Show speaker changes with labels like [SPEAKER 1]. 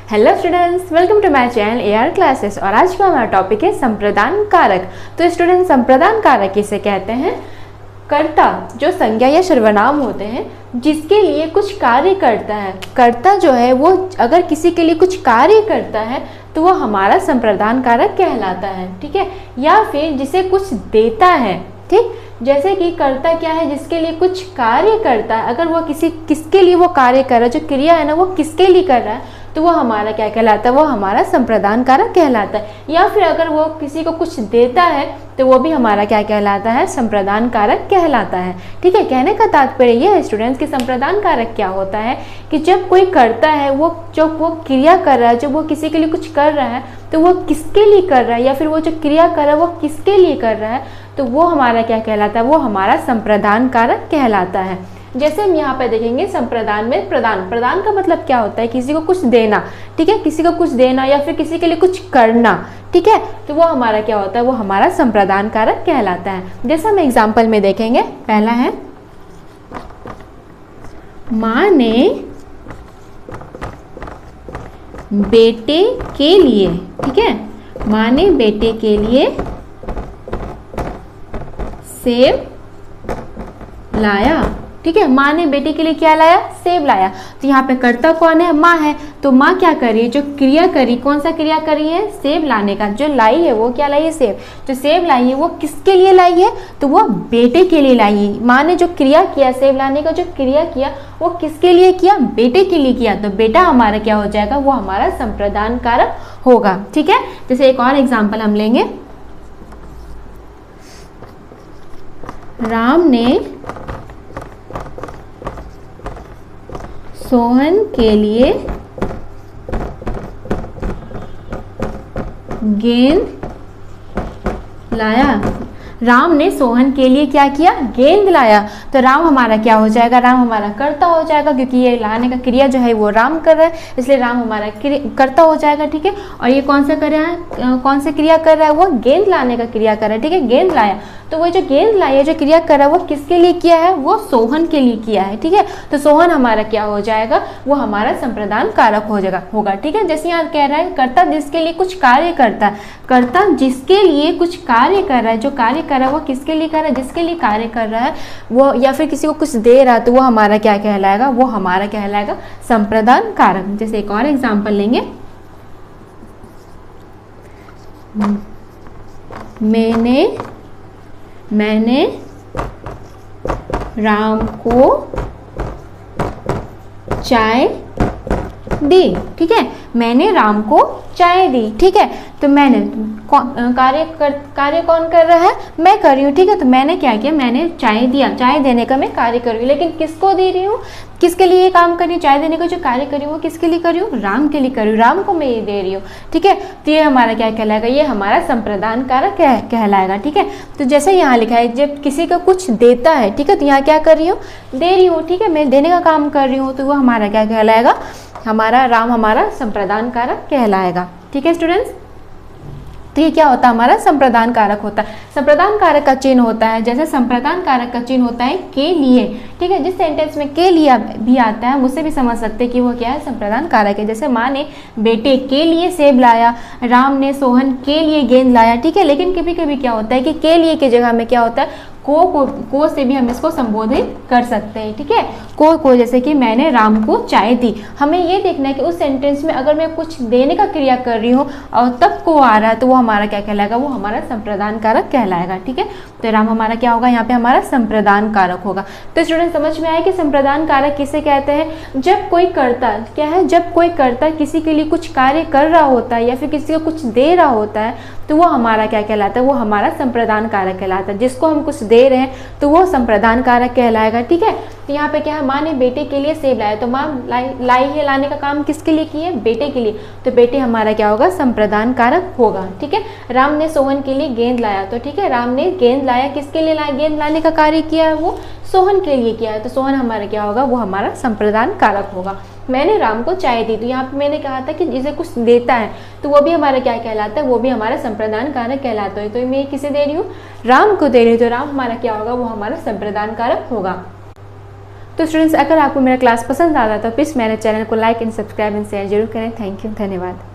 [SPEAKER 1] Hello students, welcome to my channel AR classes. और आज का हमारा टॉपिक है संप्रदान कारक। तो स्टूडेंट, संप्रदान कारक किसे कहते हैं? कर्ता जो संज्ञा या सर्वनाम होते हैं जिसके लिए कुछ कार्य करता है। कर्ता जो है वो अगर किसी के लिए कुछ कार्य करता है तो वो हमारा संप्रदान कारक कहलाता है, ठीक है। या फिर जिसे कुछ देता है, ठीक। जैसे कि कर्ता क्या है? जिसके लिए कुछ कार्य करता है। अगर वो किसके लिए वो कार्य कर रहा है, जो क्रिया है ना वो किसके लिए कर रहा है, तो वो हमारा क्या कहलाता है? वो हमारा संप्रदान कारक कहलाता है। या फिर अगर वो किसी को कुछ देता है तो वो भी हमारा क्या कहलाता है? संप्रदान कारक कहलाता है, ठीक है। कहने का तात्पर्य ये है स्टूडेंट्स कि संप्रदान कारक क्या होता है कि जब कोई करता है, वो क्रिया कर रहा है, जब वो किसी के लिए कुछ कर रहा है तो वो किसके लिए कर रहा है, या फिर वो जो क्रिया कर रहा है वो किसके लिए कर रहा है, तो वो हमारा क्या कहलाता है? वो हमारा संप्रदान कारक कहलाता है। जैसे हम यहाँ पे देखेंगे संप्रदान में प्रदान का मतलब क्या होता है? किसी को कुछ देना, ठीक है। किसी को कुछ देना या फिर किसी के लिए कुछ करना, ठीक है। तो वो हमारा क्या होता है? वो हमारा संप्रदान कारक कहलाता है। जैसे हम एग्जाम्पल में देखेंगे, पहला है माँ ने बेटे के लिए, ठीक है। माँ ने बेटे के लिए सेब लाया, ठीक है। माँ ने बेटे के लिए क्या लाया? सेब लाया। तो यहाँ पे कर्ता कौन है? माँ है। तो माँ क्या करी? जो क्रिया करी, कौन सा क्रिया करी है? सेब लाने का। जो लाई है वो क्या लाई है? सेब। जो सेब लाई है वो किसके लिए लाई है? तो वो बेटे के लिए लाई है। माँ ने जो क्रिया किया, सेब लाने का जो क्रिया किया, वो किसके लिए किया? बेटे के लिए किया। तो बेटा हमारा क्या हो जाएगा? वो हमारा संप्रदान कारक होगा, ठीक है। जैसे एक और एग्जाम्पल हम लेंगे, राम ने सोहन के लिए गेंद लाया। राम ने सोहन के लिए क्या किया? गेंद लाया। तो राम हमारा क्या हो जाएगा? राम हमारा कर्ता हो जाएगा, क्योंकि ये लाने का क्रिया जो है वो राम कर रहा है, इसलिए राम हमारा कर्ता हो जाएगा, ठीक है। और ये कौन सा कर रहा है? कौन सा क्रिया कर रहा है? वो गेंद लाने का क्रिया कर रहा है, ठीक है। गेंद लाया। तो वो जो गेंद लाई है, जो क्रिया कर रहा है, वो किसके लिए किया है? वो सोहन के लिए किया है, ठीक है। तो सोहन हमारा क्या हो जाएगा? वो हमारा संप्रदान कारक हो जाएगा, होगा, ठीक है। जैसे यहाँ कह रहा है कर्ता जिसके लिए कुछ कार्य करता है। कर्ता जिसके लिए कुछ कार्य कर रहा है, जो कार्य कर रहा है वो किसके लिए कर रहा है? जिसके लिए कार्य कर रहा है वो, या फिर किसी को कुछ दे रहा है, तो वो हमारा क्या कहलाएगा? वो हमारा कहलाएगा संप्रदान कारक। जैसे एक और एग्जाम्पल लेंगे, मैंने राम को चाय दी, ठीक है। मैंने राम को चाय दी, ठीक है। तो मैंने कार्य कौन कर रहा है? मैं कर रही हूँ, ठीक है। तो मैंने क्या किया? मैंने चाय दिया। चाय देने का मैं कार्य कर रही हूँ, लेकिन किसको दे रही हूँ? किसके लिए ये काम कर रही हूँ? चाय देने का जो कार्य कर रही हूँ वो किसके लिए कर रही हूँ? राम के लिए कर रही हूँ। राम को मैं ये दे रही हूँ, ठीक है। तो ये हमारा क्या कहलाएगा? ये हमारा संप्रदान कारक कहलाएगा, ठीक है। तो जैसे यहाँ लिखा है, जब किसी को कुछ देता है, ठीक है, तो यहाँ क्या कर रही हूँ? दे रही हूँ, ठीक है। मैं देने का काम कर रही हूँ, तो वो हमारा क्या कहलाएगा? हमारा राम हमारा संप्रदान कारक कहलाएगा, ठीक है स्टूडेंट्स। तो ये क्या होता है? हमारा संप्रदान कारक होता है। संप्रदान कारक का चिन्ह होता है, जैसे संप्रदान कारक का चिन्ह होता है के लिए, ठीक है। जिस सेंटेंस में के लिए भी आता है उससे भी समझ सकते हैं कि वो क्या है? संप्रदान कारक है। जैसे माँ ने बेटे के लिए सेब लाया, राम ने सोहन के लिए गेंद लाया, ठीक है। लेकिन कभी कभी क्या होता है कि के लिए की जगह में क्या होता है? को से भी हम इसको संबोधित कर सकते हैं, ठीक है। को जैसे कि मैंने राम को चाय दी। हमें ये देखना है कि उस सेंटेंस में अगर मैं कुछ देने का क्रिया कर रही हूँ और तब को आ रहा है, तो वो हमारा क्या कहलाएगा? वो हमारा संप्रदान कारक कहलाएगा, ठीक है। तो राम हमारा क्या होगा? यहाँ पे हमारा संप्रदान कारक होगा। तो स्टूडेंट समझ में आया कि संप्रदान कारक किसे कहते हैं? जब कोई कर्ता क्या है? जब कोई कर्ता किसी के लिए कुछ कार्य कर रहा होता है या फिर किसी को कुछ दे रहा होता है, तो वो हमारा क्या कहलाता है? वो हमारा संप्रदान कारक कहलाता है। जिसको हम कुछ दे रहे हैं तो वो संप्रदान कारक कहलाएगा, ठीक है। तो यहाँ पे क्या है? माँ ने बेटे के लिए सेब लाया। तो माँ लाई है, लाने का काम किसके लिए किए? बेटे के लिए। तो बेटे हमारा क्या होगा? संप्रदान कारक होगा, ठीक है। राम ने सोहन के लिए गेंद लाया। तो ठीक है, राम ने गेंद लाया, किसके लिए लाया? गेंद लाने का कार्य किया है वो सोहन के लिए किया है। तो सोहन हमारा क्या होगा? वो हमारा संप्रदान कारक होगा। मैंने राम को चाय दी। तो यहाँ पे मैंने कहा था कि जिसे कुछ देता है तो वो भी हमारा क्या कहलाता है? वो भी हमारा संप्रदान कारक कहलाता है। तो मैं किसे दे रही हूँ? राम को दे रही हूँ। तो राम हमारा क्या होगा? वो हमारा संप्रदान कारक होगा। तो स्टूडेंट्स, अगर आपको मेरा क्लास पसंद आता है तो प्लीज़ मेरे चैनल को like and subscribe and share जरूर करें। थैंक यू, धन्यवाद।